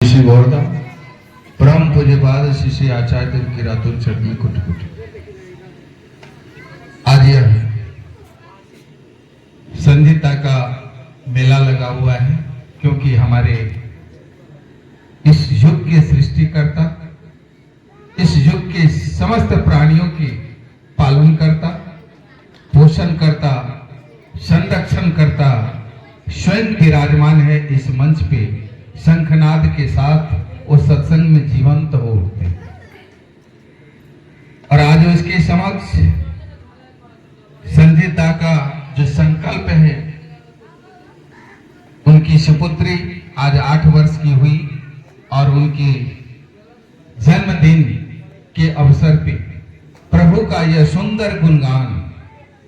शिवोर्धा परम पूज्यपाद शिष्य आचार्य देव की रातुल चरण में कुट कुट आज यह संधिता का मेला लगा हुआ है, क्योंकि हमारे इस युग के सृष्टिकर्ता, इस युग के समस्त प्राणियों के पालन करता, पोषण करता, संरक्षण करता स्वयं विराजमान है इस मंच पे। शंखनाद के साथ वो सत्संग में जीवंत हो उठते और आज उसके समक्ष संजीता का जो संकल्प है, उनकी सुपुत्री आज 8 वर्ष की हुई और उनके जन्मदिन के अवसर पे प्रभु का यह सुंदर गुणगान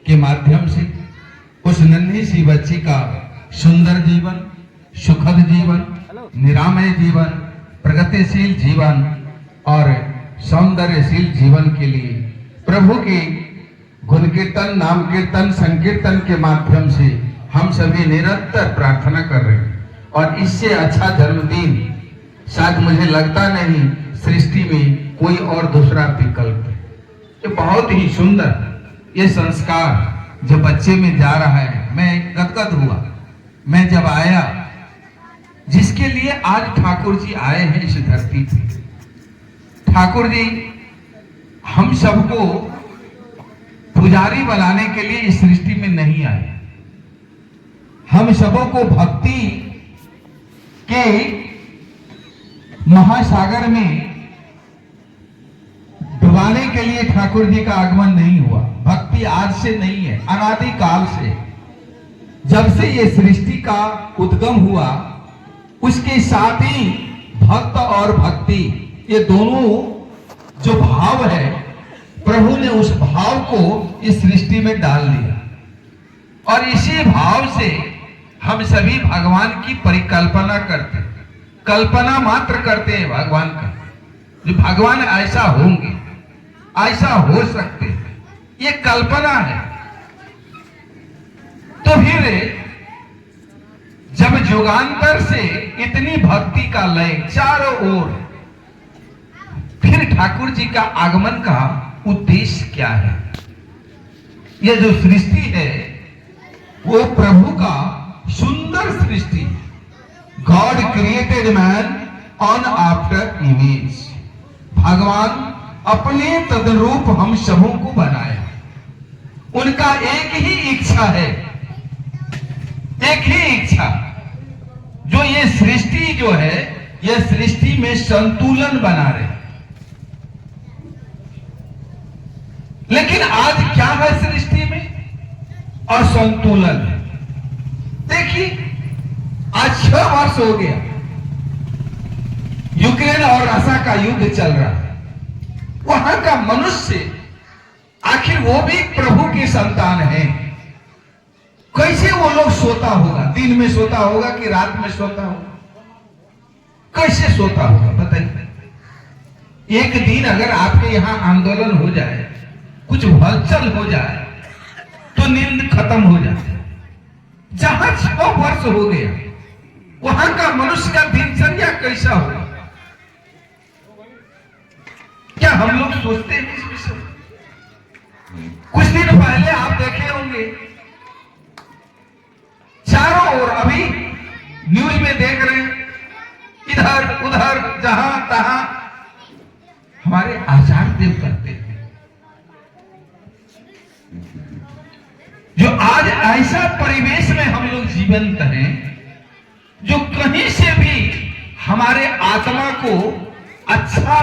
के माध्यम से उस नन्ही सी बच्ची का सुंदर जीवन, सुखद जीवन, निरामय जीवन, प्रगतिशील जीवन और सौंदर्यशील जीवन के लिए प्रभु के गुण कीर्तन, नाम कीर्तन, संकीर्तन के माध्यम से हम सभी निरंतर प्रार्थना कर रहे हैं। और इससे अच्छा जन्मदिन शायद मुझे लगता नहीं सृष्टि में कोई और दूसरा विकल्प है। ये बहुत ही सुंदर ये संस्कार जो बच्चे में जा रहा है, मैं गदगद हुआ। मैं जब आया, जिसके लिए आज ठाकुर जी आए हैं इस धरती पे, ठाकुर जी हम सबको पुजारी बनाने के लिए इस सृष्टि में नहीं आए, हम सबों को भक्ति के महासागर में डुबाने के लिए ठाकुर जी का आगमन नहीं हुआ। भक्ति आज से नहीं है, अनादि काल से, जब से ये सृष्टि का उद्गम हुआ उसके साथ ही भक्त और भक्ति ये दोनों जो भाव है, प्रभु ने उस भाव को इस सृष्टि में डाल दिया और इसी भाव से हम सभी भगवान की परिकल्पना करते, कल्पना मात्र करते हैं भगवान का, जो भगवान ऐसा होंगे, ऐसा हो सकते, ये कल्पना है। तो फिर जब युगांतर से इतनी भक्ति का लय चारों ओर, फिर ठाकुर जी का आगमन का उद्देश्य क्या है? यह जो सृष्टि है वो प्रभु का सुंदर सृष्टि, God created man on after image. भगवान अपने तदरूप हम सबों को बनाया। उनका एक ही इच्छा है, एक ही इच्छा, जो ये सृष्टि जो है, यह सृष्टि में संतुलन बना रहे। लेकिन आज क्या है सृष्टि में? असंतुलन। देखिए, आज 6 वर्ष हो गया यूक्रेन और रशिया का युद्ध चल रहा है। वहां का मनुष्य, आखिर वो भी प्रभु की संतान है, कैसे वो लोग सोता होगा? दिन में सोता होगा कि रात में सोता होगा? कैसे सोता होगा बताइए। एक दिन अगर आपके यहां आंदोलन हो जाए, कुछ हलचल हो जाए, तो नींद खत्म हो जाती है। जहां 6 वर्ष हो गया, वहां का मनुष्य का दिनचर्या कैसा होगा? क्या हम लोग सोचते हैं इस विषय में? कुछ दिन पहले आप देखे होंगे, चारों ओर अभी न्यूज में देख रहे हैं, इधर उधर जहां तहां हमारे आचार्य देव करते हैं। जो आज ऐसा परिवेश में हम लोग जीवंत हैं, जो कहीं से भी हमारे आत्मा को अच्छा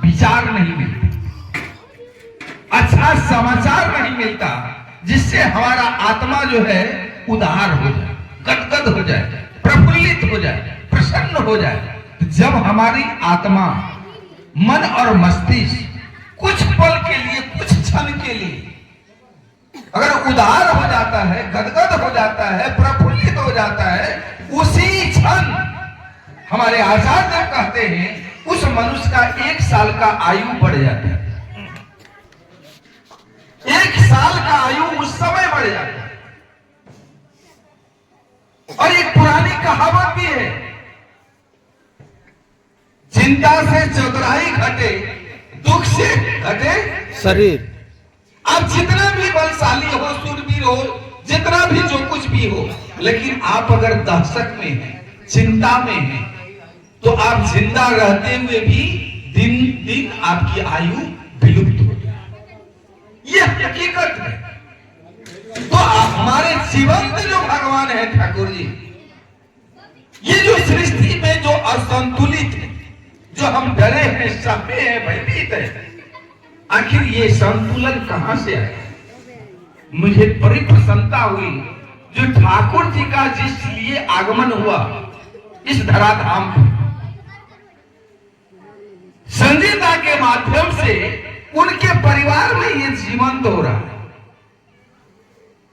विचार नहीं मिलता, अच्छा समाचार नहीं मिलता, जिससे हमारा आत्मा जो है उदार हो जाए, गदगद हो जाए, प्रफुल्लित हो जाए, प्रसन्न हो जाए। तो जब हमारी आत्मा, मन और मस्तिष्क कुछ पल के लिए, कुछ क्षण के लिए अगर उदार हो जाता है, गदगद हो जाता है, प्रफुल्लित हो जाता है, उसी क्षण हमारे आचार्य कहते हैं उस मनुष्य का 1 साल का आयु बढ़ जाता है। 1 साल का आयु उस समय बढ़ जाता है। और एक पुरानी कहावत भी है, चिंता से चतुराई घटे, दुख से घटे शरीर। आप जितना भी बलशाली हो, शूरवीर हो, जितना भी जो कुछ भी हो, लेकिन आप अगर दहशत में हैं, चिंता में हैं, तो आप जिंदा रहते हुए भी दिन दिन आपकी आयु विलुप्त हो जाए। यह हकीकत है। तो हमारे जीवन में जो भगवान है ठाकुर जी, ये जो सृष्टि में जो असंतुलित है, जो हम डरे हैं, सपे हैं, भयभीत है, आखिर ये संतुलन कहां से आया? मुझे बड़ी प्रसन्नता हुई जो ठाकुर जी का जिस लिए आगमन हुआ इस धराधाम पर, संजीता के माध्यम से उनके परिवार में ये जीवंत हो रहा है।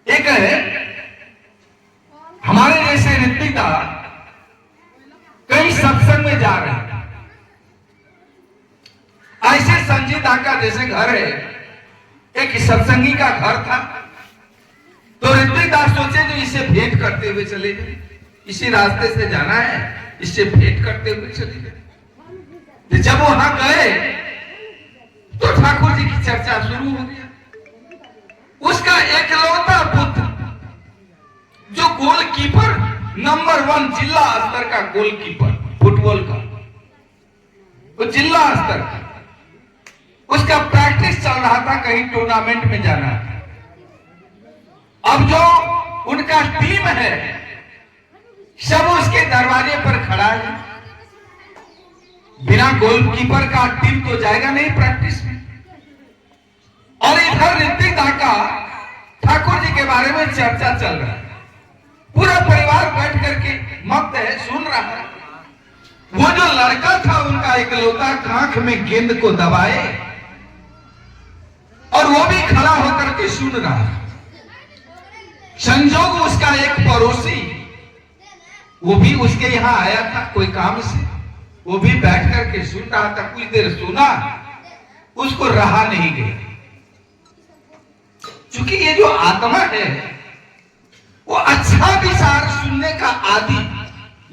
एक है हमारे जैसे ऋतिका कई सत्संग में जा रहे हैं, ऐसे संजीता का जैसे घर है, एक सत्संगी का घर था, तो ऋतिका सोचे जो इसे भेंट करते हुए चले गए, इसी रास्ते से जाना है, इससे भेंट करते हुए चले गए। जब वहां गए तो ठाकुर जी की चर्चा शुरू हो गया। उसका एकलौता पुत्र जो गोलकीपर नंबर 1 जिला स्तर का गोलकीपर फुटबॉल का, वो जिला स्तर का, उसका प्रैक्टिस चल रहा था, कहीं टूर्नामेंट में जाना था। अब जो उनका टीम है सब उसके दरवाजे पर खड़ा है। बिना गोलकीपर का टीम तो जाएगा नहीं प्रैक्टिस में। और इधर ऋतिका का ठाकुर जी के बारे में चर्चा चल रहा है, पूरा परिवार बैठ करके मस्त है, सुन रहा है। वो जो लड़का था उनका इकलौता आंख में गेंद को दबाए और वो भी खड़ा होकर के सुन रहा है। संजोग उसका एक पड़ोसी वो भी उसके यहां आया था कोई काम से, वो भी बैठ करके सुन रहा था। कुछ देर सुना, उसको रहा नहीं गया, क्योंकि ये जो आत्मा है वो अच्छा विचार सुनने का आदि,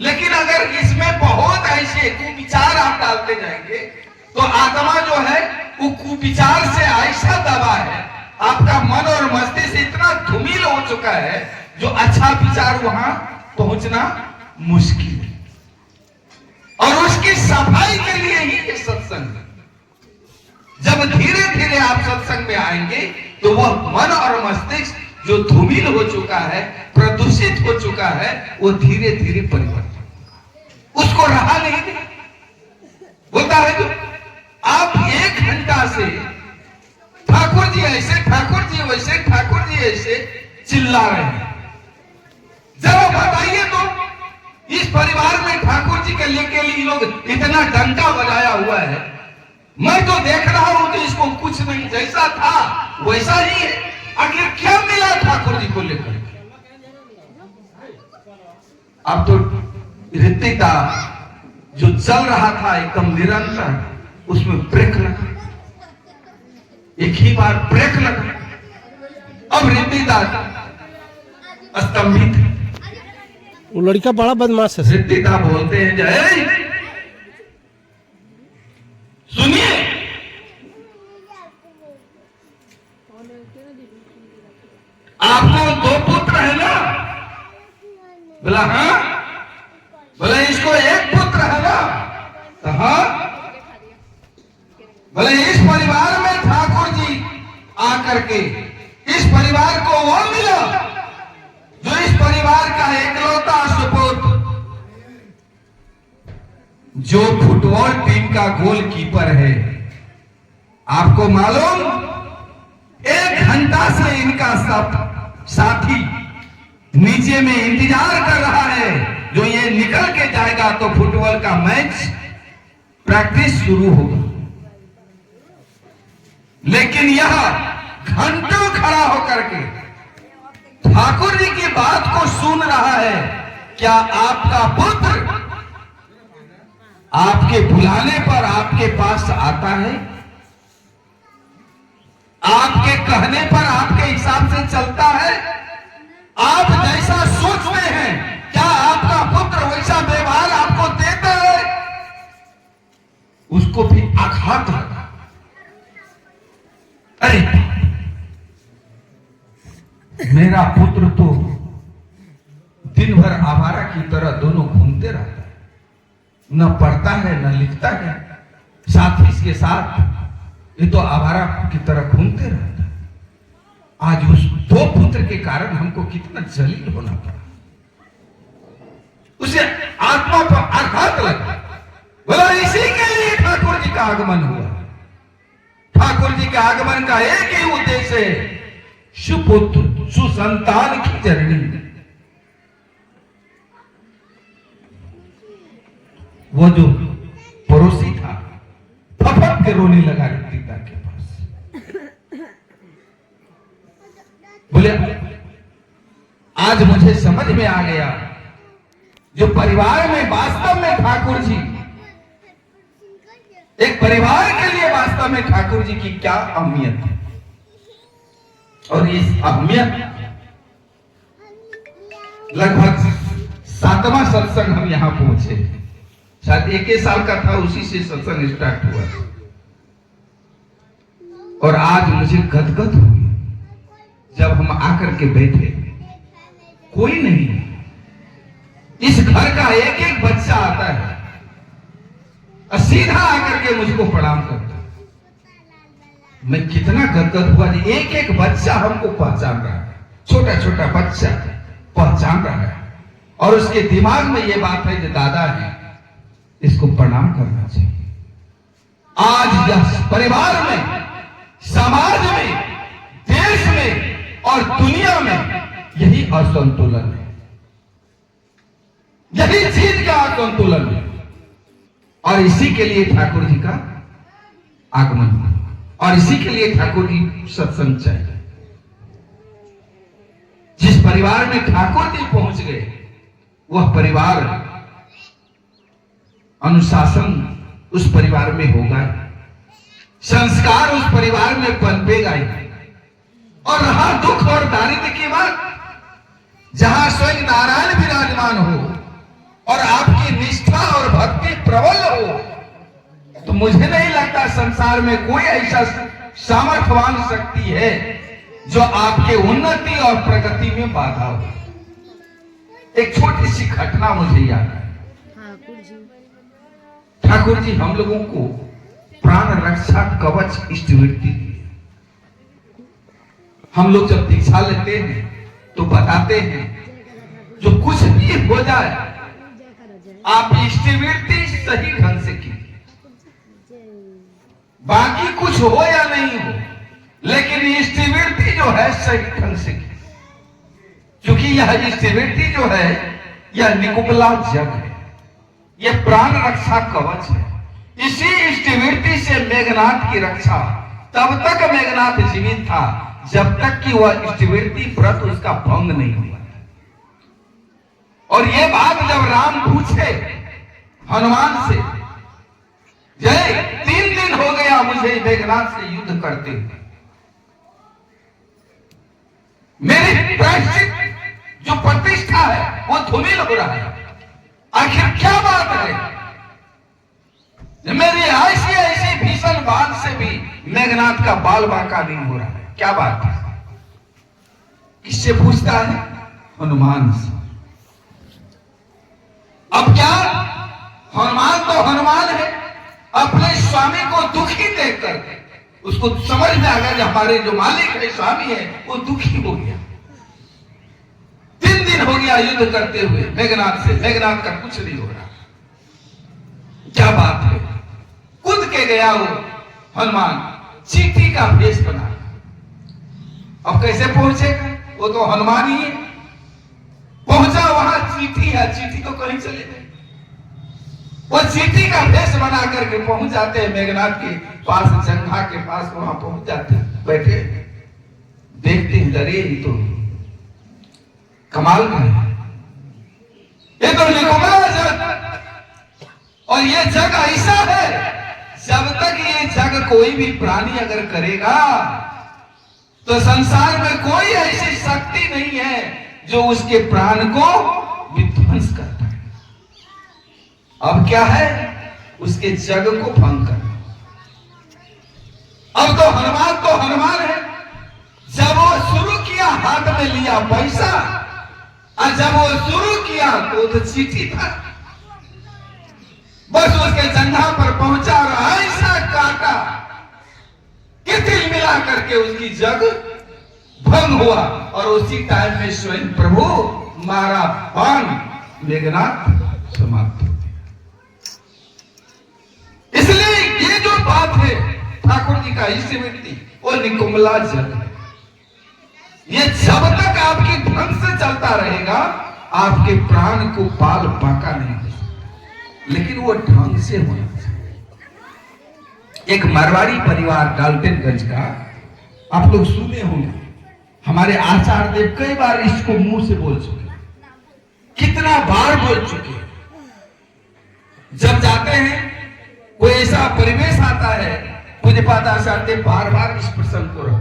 लेकिन अगर इसमें बहुत ऐसे कुविचार आप डालते जाएंगे तो आत्मा जो है वो कुविचार से ऐसा दबा है, आपका मन और मस्तिष्क इतना धूमिल हो चुका है जो अच्छा विचार वहां पहुंचना मुश्किल है। और उसकी सफाई के लिए ही ये सत्संग है। जब धीरे धीरे आप सत्संग में आएंगे तो वह मन और मस्तिष्क जो धूमिल हो चुका है, प्रदूषित हो चुका है, वो धीरे धीरे परिवर्तन, उसको रहा नहीं होता है। जो आप 1 घंटा से ठाकुर जी ऐसे, ठाकुर जी वैसे, ठाकुर जी ऐसे चिल्ला रहे हैं, जरा बताइए तो इस परिवार में ठाकुर जी के लिए लोग इतना डंका बजाया हुआ है। मैं तो देख रहा हूं तो इसको कुछ नहीं, जैसा था वैसा ही है। आखिर क्या मिला ठाकुर जी को लेकर? अब तो ऋतिका जो चल रहा था एकदम निरंतर, उसमें ब्रेक लगा, एक ही बार ब्रेक लगा। अब ऋतिका स्तंभित, वो लड़का बड़ा बदमाश है। ऋतिका बोलते हैं, जय सुनिए, आपको 2 पुत्र है ना? बोला हाँ। बोला इसको 1 पुत्र है ना? तो हाँ। बोले इस परिवार में ठाकुर जी आकर के इस परिवार को वो मिला जो इस परिवार का एकलौता सुपुत्र, जो फुटबॉल टीम का गोलकीपर है। आपको मालूम, 1 घंटा से इनका सब साथी नीचे में इंतजार कर रहा है, जो ये निकल के जाएगा तो फुटबॉल का मैच प्रैक्टिस शुरू होगा। लेकिन यह घंटों खड़ा होकर के ठाकुर जी की बात को सुन रहा है। क्या आपका पुत्र आपके बुलाने पर आपके पास आता है? आपके कहने पर आपके हिसाब से चलता है? आप जैसा सोचते हैं क्या आपका पुत्र वैसा व्यवहार आपको देता है? उसको भी आघात लगा। अरे मेरा पुत्र तो दिन भर आवारा की तरह दोनों घूमते रहता है, न पढ़ता है न लिखता है, साथ ही इसके साथ ये तो आवारा की तरह घूमते रहता है। आज उस दो पुत्र के कारण हमको कितना जलील होना पड़ा। उसे आत्मा पर आघात लगा। बोला इसी के लिए ठाकुर जी का आगमन हुआ। ठाकुर जी के आगमन का एक ही उद्देश्य है, सुपुत्र सुसंतान की जननी। वो जो पड़ोसी था फपक के रोने लगा पिता के पास। बोले आज मुझे समझ में आ गया, जो परिवार में वास्तव में ठाकुर जी, एक परिवार के लिए वास्तव में ठाकुर जी की क्या अहमियत है। और इस अहमियत लगभग 7वां सत्संग हम यहां पहुंचे, शायद 1 साल का था, उसी से सत्संग स्टार्ट हुआ और आज मुझे गदगद हुई जब हम आकर के बैठे। कोई नहीं, इस घर का एक एक बच्चा आता है और सीधा आकर के मुझको प्रणाम करता है। मैं कितना गदगद हुआ, एक एक बच्चा हमको पहचान रहा है, छोटा छोटा बच्चा पहचान रहा है और उसके दिमाग में यह बात है कि दादा है, इसको प्रणाम करना चाहिए। आज यह परिवार में, समाज में, देश में और दुनिया में यही असंतुलन है, यही चीज का असंतुलन है। और इसी के लिए ठाकुर जी का आगमन हुआ और इसी के लिए ठाकुर जी सत्संग चाहिए। जिस परिवार में ठाकुर जी पहुंच गए वह परिवार, अनुशासन उस परिवार में होगा, संस्कार उस परिवार में पनपेगा। और रहा दुख और दारिद्र्य की बात, जहां स्वयं नारायण विराजमान हो और आपकी निष्ठा और भक्ति प्रबल हो, तो मुझे नहीं लगता संसार में कोई ऐसा सामर्थ्यवान शक्ति है जो आपके उन्नति और प्रगति में बाधा हो। एक छोटी सी घटना मुझे याद है। ठाकुर जी हम लोगों को प्राण रक्षा कवच इष्टवृत्ति दी। हम लोग जब दीक्षा लेते हैं तो बताते हैं जो कुछ भी हो जाए आप इष्टवृत्ति सही ढंग से कीजिए, बाकी कुछ हो या नहीं हो, लेकिन इष्टवृत्ति जो है सही ढंग से कीजिए। क्योंकि यह इष्टवृत्ति जो है यह निकुंबला जग है, यह प्राण रक्षा कवच है। इसी इष्टवृत्ति से मेघनाथ की रक्षा, तब तक मेघनाथ जीवित था जब तक कि वह इष्टवृत्ति व्रत उसका भंग नहीं हुआ। और यह बात जब राम पूछे हनुमान से, जय 3 दिन हो गया मुझे मेघनाथ से युद्ध करते हुए, मेरी प्रायश्चित जो प्रतिष्ठा है वो धूमिल हो रहा है, आखिर क्या बात है। मेरी ऐसी भीषण बात से भी मेघनाथ का बाल बांका नहीं हो रहा है, क्या बात है। किससे पूछता है? हनुमान से। अब क्या, हनुमान तो हनुमान है, अपने स्वामी को दुखी देखकर उसको समझ में आ गया हमारे जो मालिक है, स्वामी है, वो दुखी हो गया। 3 दिन हो गया युद्ध करते हुए मेघनाथ से, मेघनाथ का कुछ नहीं हो रहा, क्या बात है। कूद के गया वो हनुमान, चींटी का भेष बना। अब कैसे पहुंचेगा, वो तो हनुमान ही है। पहुंचा वहां, चींटी है, चींटी तो कहीं चले गए। वो चींटी का भेष बना करके पहुंच जाते हैं मेघनाथ के पास, जंघा के पास, वहां पहुंच जाते हैं, बैठे देखते हैं, अरे ये तो कमाल का है, ये तो निकुंबला जग। और ये जग ऐसा है, जब तक ये जग कोई भी प्राणी अगर करेगा तो संसार में कोई ऐसी शक्ति नहीं है जो उसके प्राण को विध्वंस करता है। अब क्या है, उसके जग को भंग करना। अब तो हनुमान है। जब वो शुरू किया हाथ में लिया पैसा, और जब वो शुरू किया तो चीटी था। बस उसके जंघा पर पहुंचा और ऐसा काटा कि तिल मिला करके उसकी जग भंग हुआ। और उसी टाइम में स्वयं प्रभु मारा बाण मेघनाथ समाप्त हो गया। इसलिए ये जो बात है ठाकुर जी का इस व्यक्ति वो निकुंबला जग है। ये जब तक आपकी ढंग से चलता रहेगा आपके प्राण को पाल बांका नहीं हो सकता, लेकिन वो ढंग से होना चाहिए। एक मारवाड़ी परिवार डाल्टनगंज का आप लोग सुने होंगे, हमारे आचार्य देव कई बार इसको मुंह से बोल चुके, कितना बार बोल चुके। जब जाते हैं कोई ऐसा परिवेश आता है, पूज्यपाद आचार्य देव बार बार इस प्रसंग को रहा।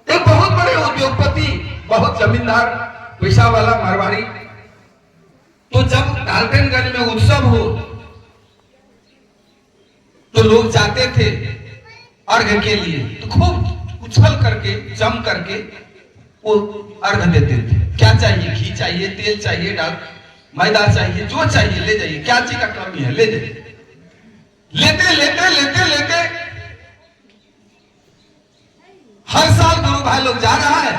एक बहुत बड़े उद्योगपति, बहुत जमींदार, पैसा वाला मारवाड़ी, तो जब डाल्टनगंज में उत्सव हो तो लोग जाते थे अर्घ के लिए, तो खूब उछल करके जम करके वो अर्घ देते थे। क्या चाहिए? घी चाहिए, तेल चाहिए, मैदा चाहिए, जो चाहिए ले जाइए, क्या चीज का कमी है ले जाइए। लेते लेते लेते लेते हर साल गुरु भाई लोग जा रहा है,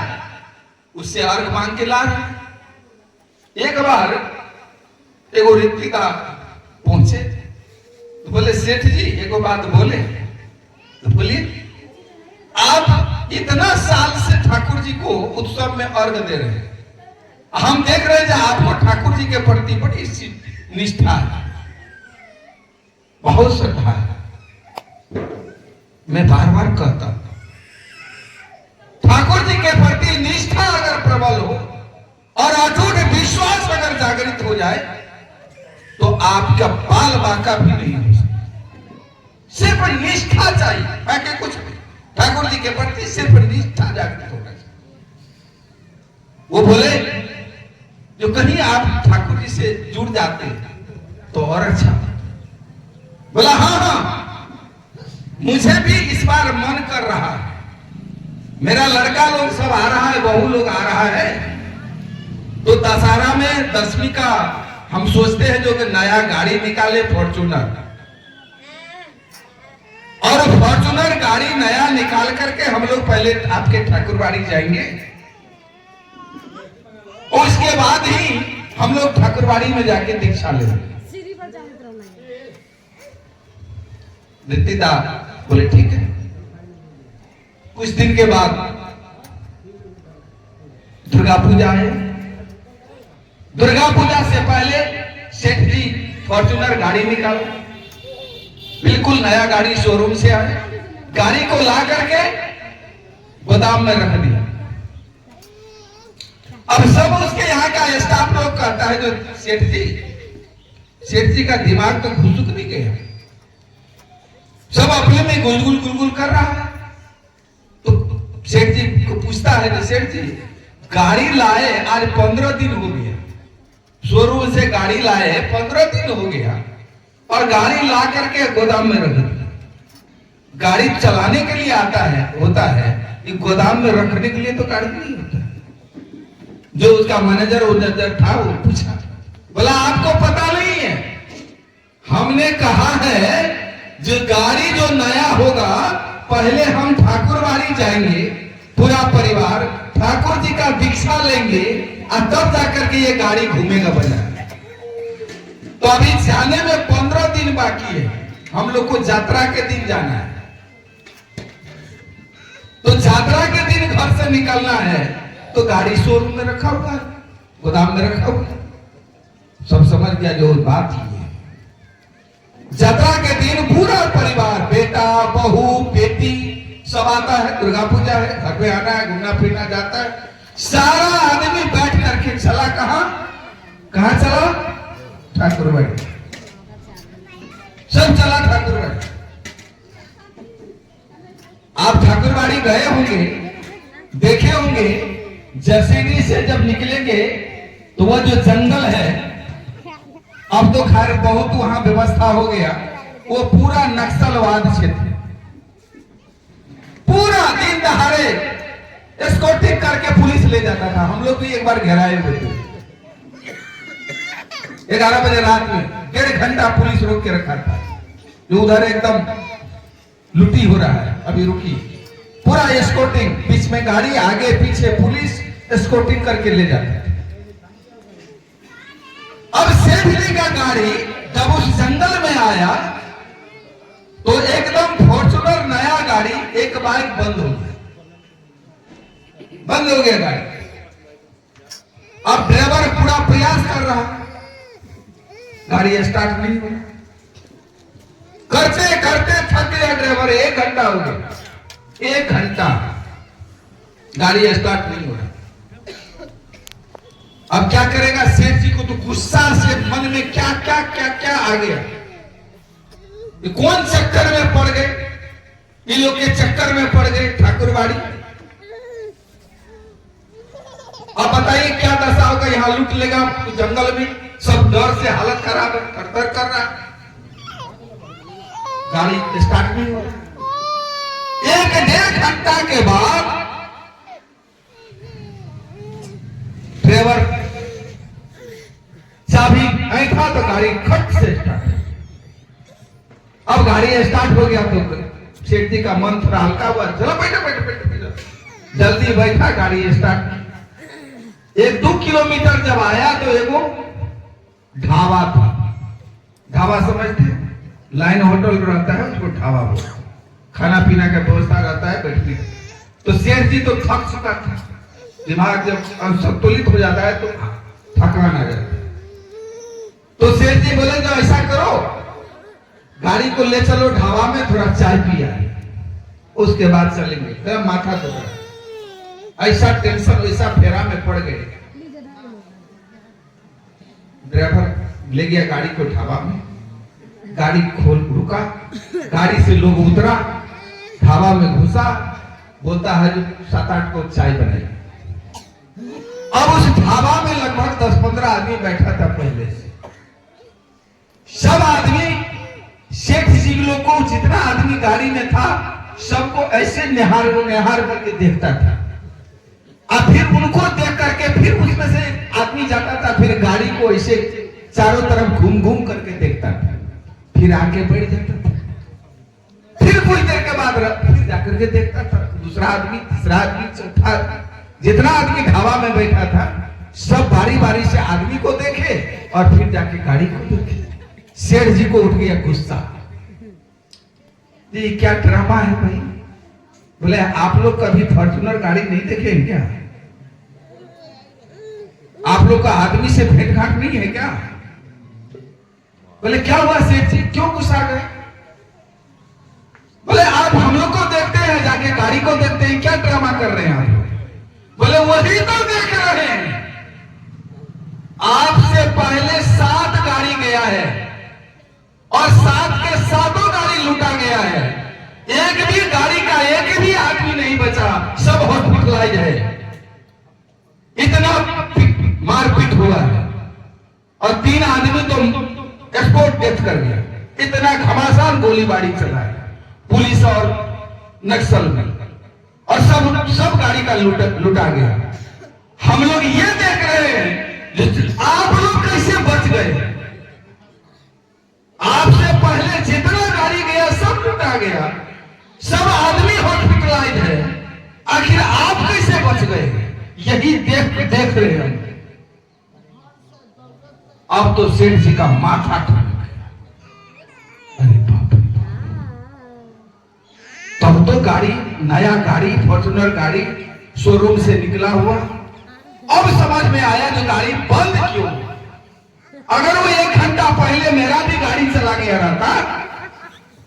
उससे अर्घ मांग के ला रहा है। एक बार एगो ऋतिका पहुंचे तो बोले सेठ जी एगो बात बोले, तो बोलिए। आप इतना साल से ठाकुर जी को उत्सव में अर्घ दे रहे हैं, हम देख रहे हैं आपको ठाकुर जी के प्रति बड़ी निष्ठा है, बहुत श्रद्धा है। मैं बार बार कहता हूं ठाकुर जी के प्रति निष्ठा अगर प्रबल हो और अटूट विश्वास अगर जागृत हो जाए तो आपका बाल बांका भी नहीं हो सकता। सिर्फ निष्ठा चाहिए, बाकी कुछ नहीं। ठाकुर जी के प्रति सिर्फ निष्ठा जागृत होना चाहिए। वो बोले जो कहीं आप ठाकुर जी से जुड़ जाते तो और अच्छा। बोला हाँ, मुझे भी इस बार मन कर रहा है, मेरा लड़का लोग सब आ रहा है, बहू लोग आ रहा है, तो दशहरा में 10वीं का हम सोचते हैं जो कि नया गाड़ी निकाले फॉर्च्यूनर, और फॉर्च्यूनर गाड़ी नया निकाल करके हम लोग पहले आपके ठाकुरबाड़ी जाएंगे और उसके बाद ही हम लोग ठाकुरबाड़ी में जाके दीक्षा लेंगे। नित्यादा बोले ठीक है। कुछ दिन के बाद दुर्गा पूजा है। दुर्गा पूजा से पहले सेठ जी फॉर्च्यूनर गाड़ी निकालो, बिल्कुल नया गाड़ी शोरूम से आए, गाड़ी को ला करके गोदाम में रख दिया। अब सब उसके यहाँ का स्टाफ लोग कहता है जो सेठ जी का दिमाग तो घुसुक नहीं गया, सब अपने में गुलगुल गुलगुल कर रहा है। तो सेठ जी को पूछता है कि सेठ जी गाड़ी लाए आज 15 दिन हो गया, शोरूम से गाड़ी लाए 15 दिन हो गया और गाड़ी ला करके गोदाम में रख दिया। गाड़ी चलाने के लिए आता है होता है, ये गोदाम में रखने के लिए तो गाड़ी नहीं होता है। जो उसका मैनेजर उधर था वो पूछा, बोला आपको पता नहीं है, हमने कहा है जो गाड़ी जो नया होगा पहले हम ठाकुरबाड़ी जाएंगे, पूरा परिवार ठाकुर जी का दीक्षा लेंगे और तब जाकर के ये गाड़ी घूमेगा बाजार। तो अभी जाने में 15 दिन बाकी है, हम लोग को यात्रा के दिन जाना है। तो यात्रा के दिन घर से निकलना है तो गाड़ी शोरूम में रखा हुआ है, गोदाम में रखा हुआ है। सब समझ गया जो बात ही है। यात्रा के दिन पूरा परिवार, बेटा बहू बेटी सब आता है, दुर्गा पूजा है, घर में आना है, घूमना फिरना जाता है। सारा आदमी बैठ करके चला कहां चला? ठाकुरबाड़ी। सब चला ठाकुरबाड़ी। आप ठाकुरबाड़ी गए होंगे, देखे होंगे, जसीडीह से जब निकलेंगे तो वह जो जंगल है, अब तो खैर बहुत वहां व्यवस्था हो गया, वो पूरा नक्सलवाद क्षेत्र। दिन दहाड़े एस्कॉर्टिंग करके पुलिस ले जाता था। हम लोग भी एक बार घेराए हुए थे 11 बजे रात में, 1.5 घंटा पुलिस रोक के रखा था। जो उधर एकदम लूटी हो रहा है, अभी रुकी। पूरा एस्कॉर्टिंग, बीच में गाड़ी, आगे पीछे पुलिस, एस्कॉर्टिंग करके ले जाता था। अब सेठ जी का गाड़ी जब उस जंगल में आया तो एकदम फॉर्च्यूनर नया गाड़ी, एक बाइक बंद हो गया, बंद हो गया गाड़ी। अब ड्राइवर पूरा प्रयास कर रहा, गाड़ी स्टार्ट नहीं हो रहा, करते करते थक गया ड्राइवर। 1 घंटा हो गया, 1 घंटा गाड़ी स्टार्ट नहीं हो रहा। अब क्या करेगा सेठ जी को तो गुस्सा से मन में क्या क्या क्या क्या आ गया। ये कौन चक्कर में पड़ गए, ये लोग के चक्कर में पड़ गए ठाकुरवाड़ी। अब बताइए क्या दशा होगा, यहां लूट लेगा जंगल में, सब डर से हालत खराब है, थर कर रहा, गाड़ी स्टार्ट नहीं हो रहा। 1-1.5 घंटा के बाद ड्राइवर चाबी ऐठा तो गाड़ी खट से स्टार्ट। अब गाड़ी स्टार्ट हो गया तो सेठ जी का मन थोड़ा हल्का हुआ, चलो बैठो बैठो बैठो बैठो, जल्दी बैठा, गाड़ी स्टार्ट। 1-2 किलोमीटर जब आया तो एगो ढाबा था। ढाबा समझते हैं, लाइन होटल रहता है, उसको ढाबा बोलते हैं, खाना पीना का व्यवस्था रहता है बैठने। तो सेठ जी तो थक चुका था, दिमाग जब संतुलित हो जाता है तो थकान आ जाता है। तो सेठ जी बोले जो ऐसा करो, गाड़ी को ले चलो ढाबा में, थोड़ा चाय पिया, उसके बाद चलेंगे। मेरा माथा दुख रहा, ऐसा टेंशन, वैसा फेरा में पड़ गए। ड्राइवर ले गया गाड़ी को ढाबा में, गाड़ी खोल रुका, गाड़ी से लोग उतरा, ढाबा में घुसा, बोलता है जो 7-8 को चाय बनाई। अब उस ढाबा में लगभग 10-15 आदमी बैठा था पहले से। सब आदमी सेठ जी लोग को, जितना आदमी गाड़ी में था, सबको ऐसे निहार करके देखता था। और फिर उनको देख करके फिर उसमें से आदमी जाता था, फिर गाड़ी को ऐसे चारों तरफ घूम घूम करके देखता था, फिर आके बैठ जाता था। फिर कुछ देर के बाद फिर जाकर के देखता था, दूसरा आदमी, तीसरा आदमी, चौथा आदमी, जितना आदमी ढाबा में बैठा था, सब बारी बारी से आदमी को देखे और फिर जाके गाड़ी को देखे। सेठ जी को उठ गया गुस्सा, ये क्या ड्रामा है भाई। बोले आप लोग कभी फॉर्च्यूनर गाड़ी नहीं देखे क्या? आप लोग का आदमी से भेंट घाट नहीं है क्या? बोले क्या हुआ सेठ जी, क्यों गुस्सा गए? बोले आप हम लोग को देखते हैं, जाके गाड़ी को देखते हैं, क्या ड्रामा कर रहे हैं आप लोग? बोले वही तो देख रहे हैं, आपसे पहले 7 गाड़ी गया है और 7 के 7 गाड़ी लूटा गया है। एक भी गाड़ी का एक भी आदमी नहीं बचा, सब हॉस्पिटलाइज है। इतना मारपीट हुआ है और 3 आदमी तो एक्सपोर्ट डेथ कर गया। इतना घमासान गोलीबारी चला है पुलिस और नक्सल में, और सब गाड़ी का लूटा गया। हम लोग ये देख रहे हैं आप लोग कैसे बच गए। आपसे पहले जितना गाड़ी गया सब लूटा गया, सब आदमी हॉस्पिटलाइज है, आखिर आप कैसे बच गए? यही देख रहे हैं। अब तो सेठ जी का माथा ठन गया, अरे बाप रे। तब तो गाड़ी, नया गाड़ी, फॉर्च्यूनर गाड़ी शोरूम से निकला हुआ, अब समझ में आया जो गाड़ी बंद क्यों। अगर वो 1 घंटा पहले मेरा भी गाड़ी चला गया रहता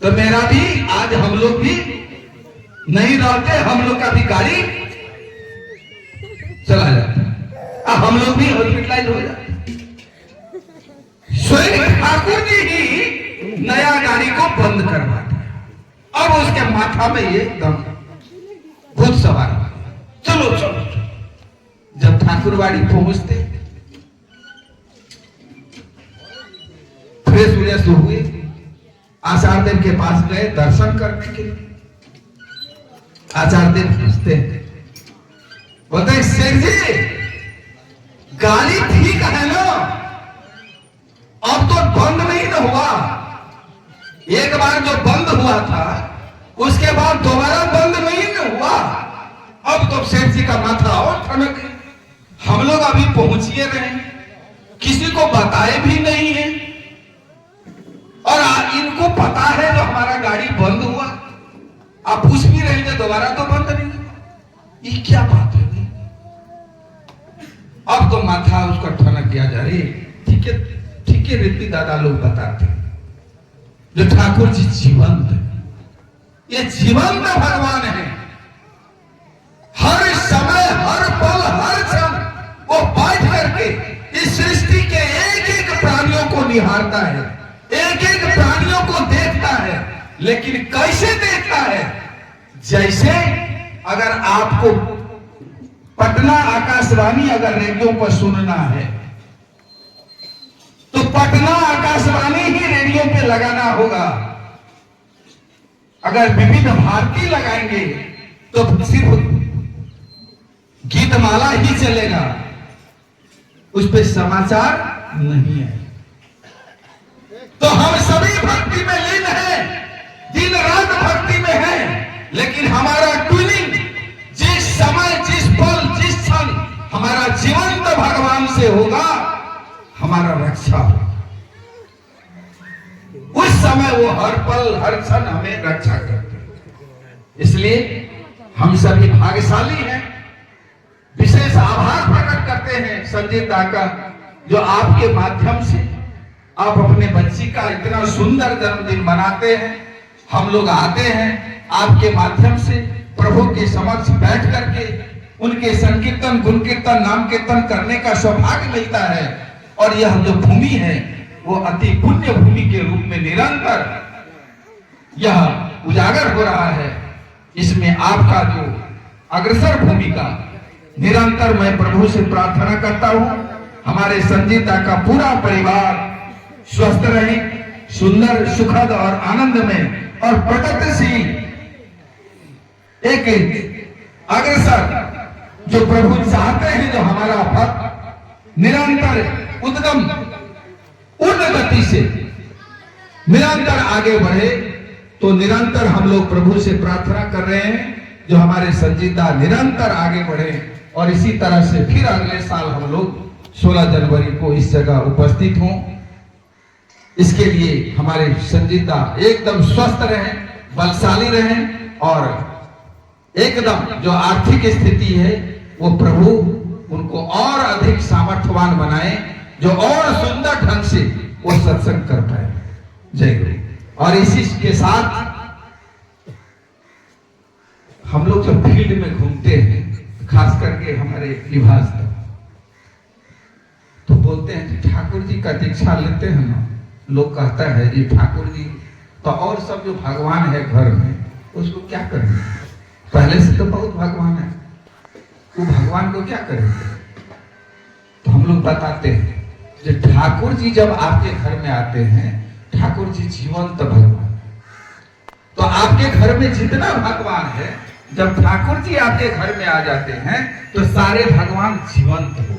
तो मेरा भी, आज हम लोग भी नहीं रहते, हम लोग का भी गाड़ी चला जाता, हम लोग भी हॉस्पिटलाइज हो जाते। स्वयं ठाकुर जी ही नया गाड़ी को बंद करवा दिया। अब उसके माथा में ये एकदम भूत सवार, चलो चलो। जब ठाकुरवाड़ी पहुंचते, फ्रेश व्रेश हुए, आचार्य देव के पास गए दर्शन करने के लिए। आचार्य देव पूछते हैं, बोलते हैं सेठ जी गाड़ी ठीक है ना, अब तो बंद नहीं ना हुआ, एक बार जो बंद हुआ था उसके बाद दोबारा बंद नहीं ना हुआ, अब तो सेठ जी का माथा और ठनक है, हम लोग अभी पहुंच ही रहे हैं, किसी को बताए भी नहीं है, और इनको पता है जो हमारा गाड़ी बंद हुआ, आप पूछ भी रहे थे दोबारा तो बंद नहीं, ये क्या बात है? अब तो माथा उसका ठनक किया जा रही। ठीक है रीति दादा लोग बताते जो ठाकुर जी जीवंत है, ये जीवंत भगवान है, हर समय हर पल हर क्षण वो बैठ करके इस सृष्टि के एक एक प्राणियों को निहारता है, एक एक प्राणियों को देखता है, लेकिन कैसे देखता है? जैसे अगर आपको पटना आकाशवाणी अगर रेडियो पर सुनना है तो पटना आकाशवाणी ही रेडियो पे लगाना होगा, अगर विविध भारती लगाएंगे तो सिर्फ गीतमाला ही चलेगा, उस पे समाचार नहीं है। तो हम सभी भक्ति में लीन हैं, दिन रात भक्ति में हैं, लेकिन हमारा ट्यूनिंग जिस समय जिस पल जिस क्षण हमारा जीवंत भगवान से होगा, हमारा रक्षा होगा, उस समय वो हर पल हर क्षण हमें रक्षा करते हैं। इसलिए हम सभी भाग्यशाली हैं, विशेष आभार प्रकट करते हैं संजय दा का, जो आपके माध्यम से आप अपने बच्ची का इतना सुंदर जन्मदिन मनाते हैं, हम लोग आते हैं आपके माध्यम से प्रभु के समक्ष बैठ करके उनके संकीर्तन गुण कीर्तन नाम कीर्तन करने का सौभाग्य मिलता है, और यह जो भूमि है वो अति पुण्य भूमि के रूप में निरंतर यह उजागर हो रहा है। इसमें आपका जो अग्रसर भूमिका निरंतर मैं प्रभु से प्रार्थना करता हूं, हमारे संजीता का पूरा परिवार स्वस्थ रहे, सुंदर सुखद और आनंद में और प्रगतिशील एक अग्रसर जो प्रभु चाहते हैं, जो हमारा भक्त निरंतर उद्गम उन्नति से निरंतर आगे बढ़े, तो निरंतर हम लोग प्रभु से प्रार्थना कर रहे हैं जो हमारे संजीता निरंतर आगे बढ़े, और इसी तरह से फिर अगले साल हम लोग 16 जनवरी को इस जगह उपस्थित हों। इसके लिए हमारे संजीता एकदम स्वस्थ रहें, बलशाली रहें, और एकदम जो आर्थिक स्थिति है वो प्रभु उनको और अधिक सामर्थ्यवान बनाए, जो और सुंदर ढंग से वो सत्संग कर पाए। जय गुरु। और इसी के साथ हम लोग जब फील्ड में घूमते हैं, खास करके हमारे निवास तो बोलते हैं कि ठाकुर जी का दीक्षा लेते हैं ना, लोग कहता है जी ठाकुर जी तो और सब जो भगवान है घर में उसको क्या करेंगे, पहले से तो बहुत भगवान है, वो भगवान को क्या करेंगे? तो हम लोग बताते हैं जो ठाकुर जी जब आपके घर में आते हैं, ठाकुर जी जीवंत भगवान, तो आपके घर में जितना भगवान है, जब ठाकुर जी आपके घर में आ जाते हैं तो सारे भगवान जीवंत हो,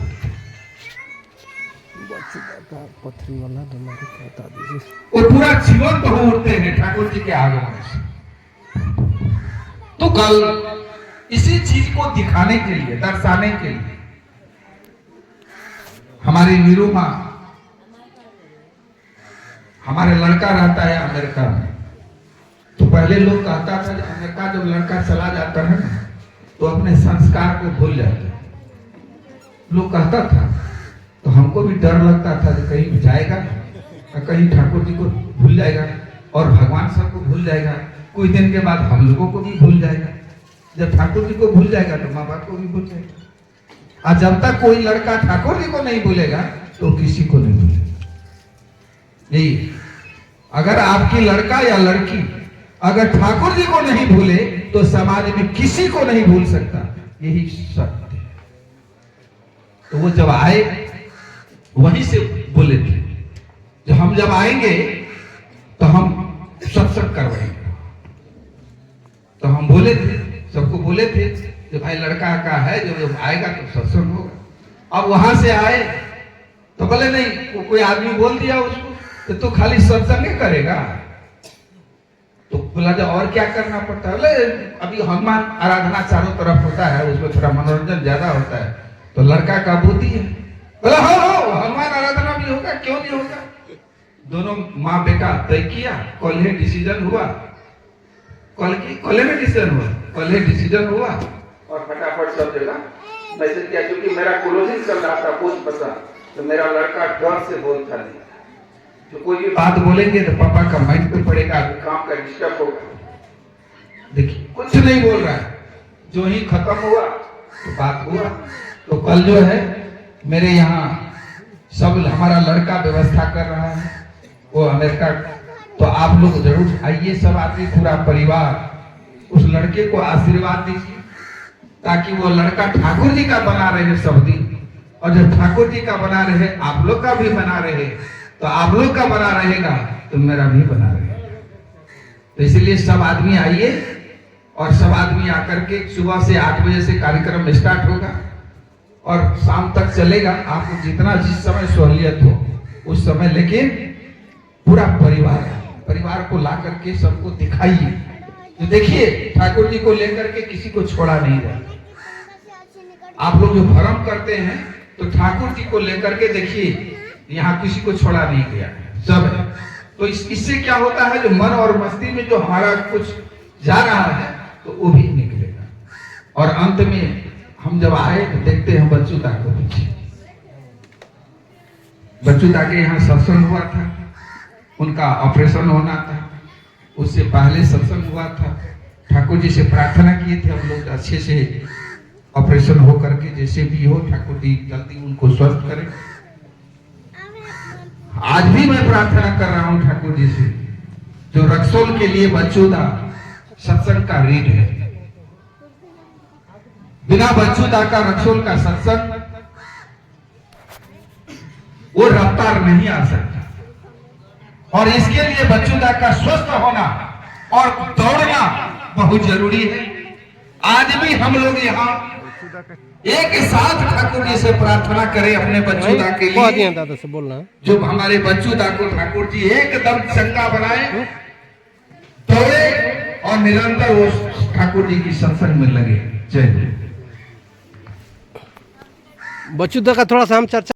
पथरी वाला बता दीजिए, वो पूरा जीवंत हो उठते हैं ठाकुर जी के आगमन से। तो कल इसी चीज को दिखाने के लिए, दर्शाने के लिए हमारी नीरू मां, हमारे लड़का रहता है अमेरिका में, तो पहले लोग कहता था अमेरिका जब लड़का चला जाता है ना तो अपने संस्कार को भूल जाता है, लोग कहता था, तो हमको भी डर लगता था कि कहीं जाएगा कहीं ठाकुर जी को भूल जाएगा और भगवान सब को भूल जाएगा, कुछ दिन के बाद हम लोगों को भी भूल जाएगा, जब ठाकुर जी को भूल जाएगा तो माँ बाप को भी भूल जाएगा, और जब तक कोई लड़का ठाकुर जी को नहीं भूलेगा तो किसी को नहीं भूलेगा। यही अगर आपकी लड़का या लड़की अगर ठाकुर जी को नहीं भूले तो समाज में किसी को नहीं भूल सकता, यही सत्य है। तो वो जब आए वहीं से बोले थे, जो हम जब आएंगे तो हम सत्संग करवाएंगे, तो हम बोले थे सबको बोले थे कि भाई लड़का का है, जब आएगा तो सत्संग होगा। अब वहां से आए तो बोले नहीं, कोई आदमी बोल दिया उसको कि तू खाली सत्संग करेगा। तो बोला जब और क्या करना पड़ता है? बोले अभी हनुमान आराधना चारों तरफ होता है, उसमें थोड़ा मनोरंजन ज्यादा होता है, तो लड़का का बुद्धि है। बोला हो हनुमान आराधना भी होगा, क्यों नहीं होगा। दोनों माँ बेटा तय किया, कल डिसीजन हुआ, कल में डिसीजन हुआ और फटाफट सब जगह मैसेज किया। क्योंकि मेरा क्लोजिंग चल रहा था पोस्ट पता, तो मेरा लड़का डर से बोलता नहीं, तो कोई भी बात बोलेंगे तो पापा का माइंड पे पड़ेगा, काम का डिस्टर्ब होगा। देखिए कुछ नहीं बोल रहा है, जो ही खत्म हुआ तो बात हुआ। तो कल जो है मेरे यहाँ सब हमारा लड़का व्यवस्था कर रहा है, वो अमेरिका, तो आप लोग जरूर आइए, सब आदमी पूरा परिवार उस लड़के को आशीर्वाद दीजिए, ताकि वो लड़का ठाकुर जी का बना रहे सब दिन। और जब ठाकुर जी का बना रहे, आप लोग का भी बना रहे, तो आप लोग का बना रहेगा तो मेरा भी बना रहेगा। तो इसलिए सब आदमी आइए, और सब आदमी आकर के सुबह से 8 बजे से कार्यक्रम स्टार्ट होगा और शाम तक चलेगा। आपको जितना जिस समय सहूलियत हो उस समय, लेकिन पूरा परिवार को ला करके सबको दिखाइए। तो देखिए ठाकुर जी को लेकर के किसी को छोड़ा नहीं जाता। आप लोग जो भ्रम करते हैं, तो ठाकुर जी को लेकर के देखिए, यहाँ किसी को छोड़ा नहीं गया, सब है। तो इससे क्या होता है, जो मन और मस्ती में जो हमारा कुछ जा रहा है तो वो भी निकलेगा। और अंत में हम जब आए तो देखते हैं बच्चूदा को पीछे, बच्चूदा के यहाँ सत्संग हुआ था, उनका ऑपरेशन होना था, उससे पहले सत्संग हुआ था। ठाकुर जी से प्रार्थना किए थे हम लोग, अच्छे से ऑपरेशन हो करके जैसे भी हो ठाकुर जी जल्दी उनको स्वस्थ करें। आज भी मैं प्रार्थना कर रहा हूं ठाकुर जी से, जो रक्सौल के लिए बच्चूदा सत्संग का रीड है। बिना बच्चूदा का रक्सौल का सत्संग वो रफ्तार नहीं आ सकता। और इसके लिए बच्चूदा का स्वस्थ होना और दौड़ना बहुत जरूरी है। आज भी हम लोग यहाँ एक साथ ठाकुर जी से प्रार्थना करें अपने बच्चूदा के लिए, दादा से बोलना, जो हमारे बच्चूदा को ठाकुर जी एकदम चंगा बनाए, दौड़े और निरंतर वो ठाकुर जी की सत्संग में लगे। जय बच्चूदा का थोड़ा सा हम चर्चा